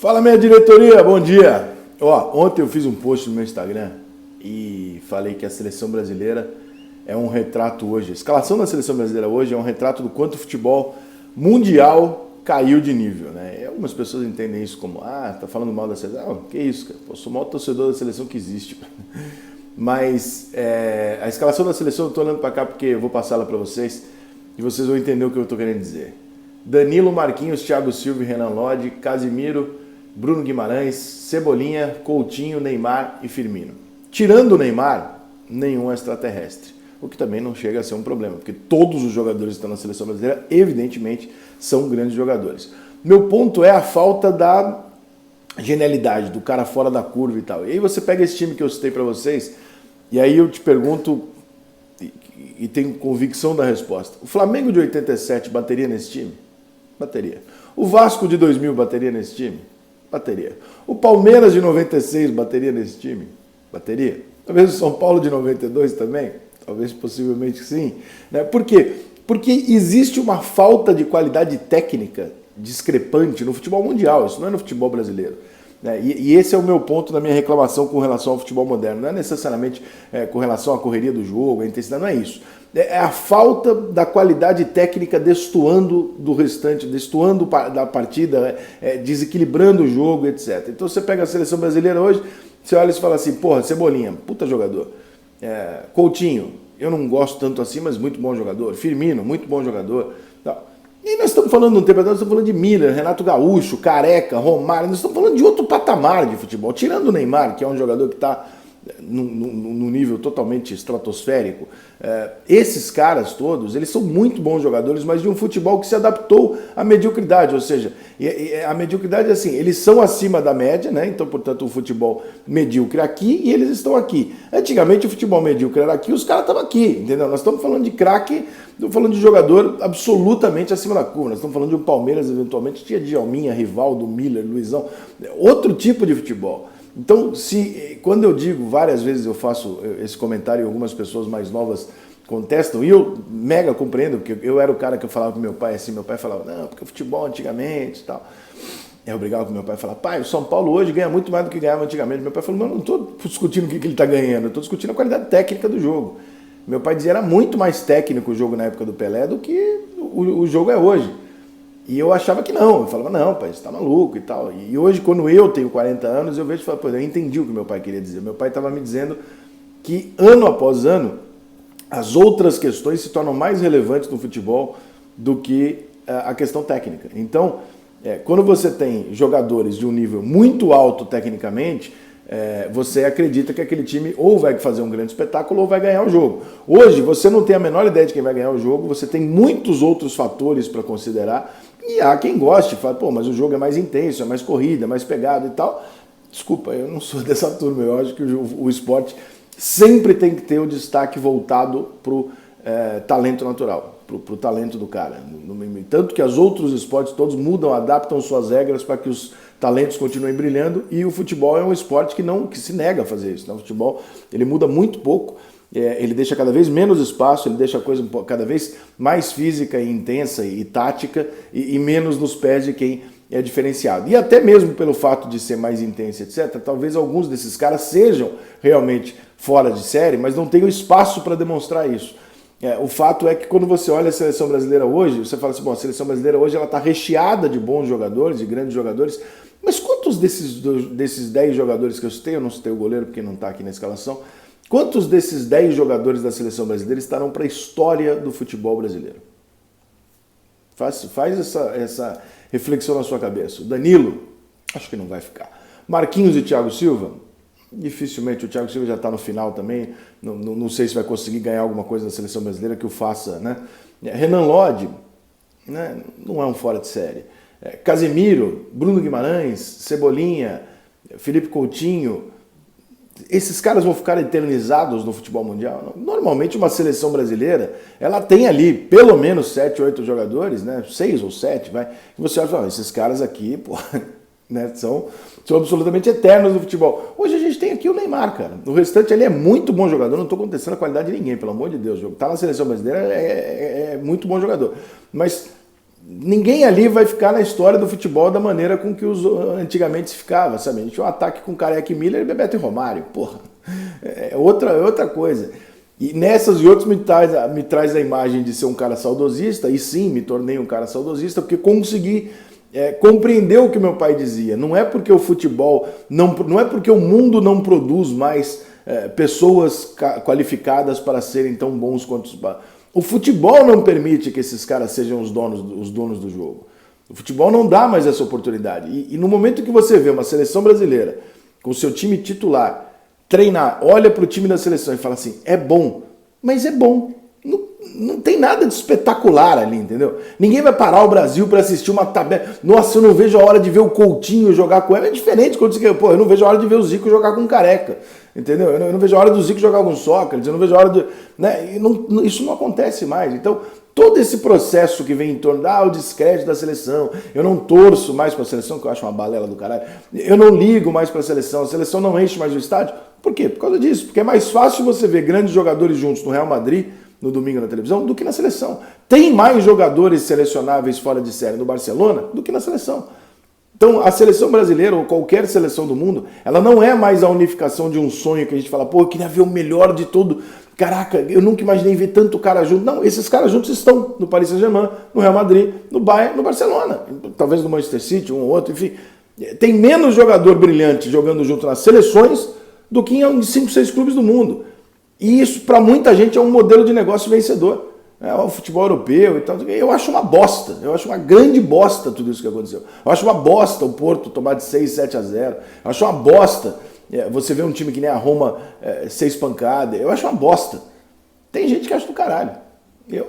Fala, minha diretoria, bom dia. Ontem eu fiz um post no meu Instagram e falei que a seleção brasileira é um retrato hoje. A escalação da seleção brasileira hoje é um retrato do quanto o futebol mundial caiu de nível, né? E algumas pessoas entendem isso como, tá falando mal da seleção. Que isso, cara? Eu sou o maior torcedor da seleção que existe. Mas a escalação da seleção, eu estou olhando para cá porque eu vou passá-la para vocês e vocês vão entender o que eu estou querendo dizer. Danilo, Marquinhos, Thiago Silva e Renan Lodge, Casimiro, Bruno Guimarães, Cebolinha, Coutinho, Neymar e Firmino. Tirando o Neymar, nenhum é extraterrestre. O que também não chega a ser um problema, porque todos os jogadores que estão na seleção brasileira, evidentemente, são grandes jogadores. Meu ponto é a falta da genialidade, do cara fora da curva e tal. E aí você pega esse time que eu citei para vocês, e aí eu te pergunto, e tenho convicção da resposta. O Flamengo de 87 bateria nesse time? Bateria. O Vasco de 2000 bateria nesse time? Bateria. O Palmeiras de 96 bateria nesse time? Bateria. Talvez o São Paulo de 92 também? Talvez, possivelmente sim. Por quê? Porque existe uma falta de qualidade técnica discrepante no futebol mundial, isso não é no futebol brasileiro. E esse é o meu ponto na minha reclamação com relação ao futebol moderno. Não é necessariamente com relação à correria do jogo, à intensidade, não é isso. É a falta da qualidade técnica destoando do restante, destoando da partida, desequilibrando o jogo, etc. Então você pega a seleção brasileira hoje, você olha e fala assim, porra, Cebolinha, puta jogador. Coutinho, eu não gosto tanto assim, mas muito bom jogador. Firmino, muito bom jogador. E nós estamos falando de um tempo, nós estamos falando de Miller, Renato Gaúcho, Careca, Romário, nós estamos falando de outro patamar de futebol. Tirando o Neymar, que é um jogador que está num nível totalmente estratosférico, esses caras todos, eles são muito bons jogadores, mas de um futebol que se adaptou à mediocridade, ou seja, a mediocridade é assim, eles são acima da média, né? Então, portanto, o futebol medíocre aqui e eles estão aqui. Antigamente o futebol medíocre era aqui, os caras estavam aqui, entendeu? Nós estamos falando de craque, estamos falando de jogador absolutamente acima da curva, nós estamos falando de um Palmeiras, eventualmente, tinha Djalminha, Rivaldo, Miller, Luizão, outro tipo de futebol. Então, quando eu digo, várias vezes eu faço esse comentário e algumas pessoas mais novas contestam, e eu mega compreendo, porque eu era o cara que eu falava com meu pai assim, meu pai falava, não, porque o futebol antigamente e tal. Eu brigava com meu pai e falava, pai, o São Paulo hoje ganha muito mais do que ganhava antigamente. Meu pai falou, mas eu não estou discutindo o que ele está ganhando, eu estou discutindo a qualidade técnica do jogo. Meu pai dizia, era muito mais técnico o jogo na época do Pelé do que o jogo é hoje. E eu achava que não, eu falava, não, pai, você tá maluco e tal. E hoje, quando eu tenho 40 anos, eu vejo e falo, pô, eu entendi o que meu pai queria dizer. Meu pai estava me dizendo que, ano após ano, as outras questões se tornam mais relevantes no futebol do que a questão técnica. Então, quando você tem jogadores de um nível muito alto tecnicamente, você acredita que aquele time ou vai fazer um grande espetáculo ou vai ganhar o jogo. Hoje, você não tem a menor ideia de quem vai ganhar o jogo, você tem muitos outros fatores para considerar, e há quem goste, fala, pô, mas o jogo é mais intenso, é mais corrida, é mais pegado e tal. Desculpa, eu não sou dessa turma, eu acho que o esporte sempre tem que ter o destaque voltado para o talento natural, para o talento do cara. Tanto que os outros esportes todos mudam, adaptam suas regras para que os talentos continuem brilhando, e o futebol é um esporte que se nega a fazer isso. O futebol ele muda muito pouco, ele deixa cada vez menos espaço, ele deixa a coisa cada vez mais física e intensa e tática e menos nos pés de quem é diferenciado. E até mesmo pelo fato de ser mais intensa, etc., talvez alguns desses caras sejam realmente fora de série, mas não tenham espaço para demonstrar isso. O fato é que quando você olha a seleção brasileira hoje, você fala assim, bom, a seleção brasileira hoje ela está recheada de bons jogadores, de grandes jogadores, mas quantos desses 10 jogadores que eu citei, eu não citei o goleiro porque não está aqui na escalação, quantos desses 10 jogadores da seleção brasileira estarão para a história do futebol brasileiro? Faz essa reflexão na sua cabeça. O Danilo, acho que não vai ficar. Marquinhos e Thiago Silva, dificilmente. O Thiago Silva já está no final também, não sei se vai conseguir ganhar alguma coisa da seleção brasileira que o faça, né? Renan Lodge, né? Não é um fora de série. Casemiro, Bruno Guimarães, Cebolinha, Felipe Coutinho, esses caras vão ficar eternizados no futebol mundial? Normalmente uma seleção brasileira, ela tem ali pelo menos 7, 8 jogadores, né? 6 ou 7, vai. E você olha e fala, esses caras aqui, pô, né? são absolutamente eternos no futebol. Hoje a gente tem aqui o Neymar, cara. O restante ele é muito bom jogador, não estou contestando a qualidade de ninguém, pelo amor de Deus. Tá na seleção brasileira, é muito bom jogador. Mas ninguém ali vai ficar na história do futebol da maneira com que antigamente se ficava, sabe? A gente tinha um ataque com Careca e Miller e Bebeto e Romário, porra. É outra coisa. E nessas e outras me traz a imagem de ser um cara saudosista, e sim, me tornei um cara saudosista, porque consegui compreender o que meu pai dizia. Não é porque o futebol, não é porque o mundo não produz mais pessoas qualificadas para serem tão bons quanto os... O futebol não permite que esses caras sejam os donos do jogo. O futebol não dá mais essa oportunidade. E no momento que você vê uma seleção brasileira com o seu time titular treinar, olha para o time da seleção e fala assim, é bom, mas é bom. Não tem nada de espetacular ali, entendeu? Ninguém vai parar o Brasil para assistir uma tabela. Nossa, eu não vejo a hora de ver o Coutinho jogar com ela. É diferente quando você quer, pô, eu não vejo a hora de ver o Zico jogar com o Careca, entendeu? Eu não vejo a hora do Zico jogar com o Sócrates, eu não vejo a hora de... Né? Isso não acontece mais. Então, todo esse processo que vem em torno o descrédito da seleção, eu não torço mais para a seleção, que eu acho uma balela do caralho, eu não ligo mais para a seleção não enche mais o estádio. Por quê? Por causa disso. Porque é mais fácil você ver grandes jogadores juntos no Real Madrid, no domingo na televisão, do que na seleção. Tem mais jogadores selecionáveis fora de série no Barcelona do que na seleção. Então, a seleção brasileira, ou qualquer seleção do mundo, ela não é mais a unificação de um sonho que a gente fala, pô, eu queria ver o melhor de tudo. Caraca, eu nunca imaginei ver tanto cara junto. Não, esses caras juntos estão no Paris Saint-Germain, no Real Madrid, no Bayern, no Barcelona. Talvez no Manchester City, um ou outro, enfim. Tem menos jogador brilhante jogando junto nas seleções do que em 5, 6 clubes do mundo. E isso, para muita gente, é um modelo de negócio vencedor. O futebol europeu e tal. Eu acho uma bosta. Eu acho uma grande bosta tudo isso que aconteceu. Eu acho uma bosta o Porto tomar de 6, 7-0. Eu acho uma bosta você vê um time que nem a Roma ser espancada. Eu acho uma bosta. Tem gente que acha do caralho. Eu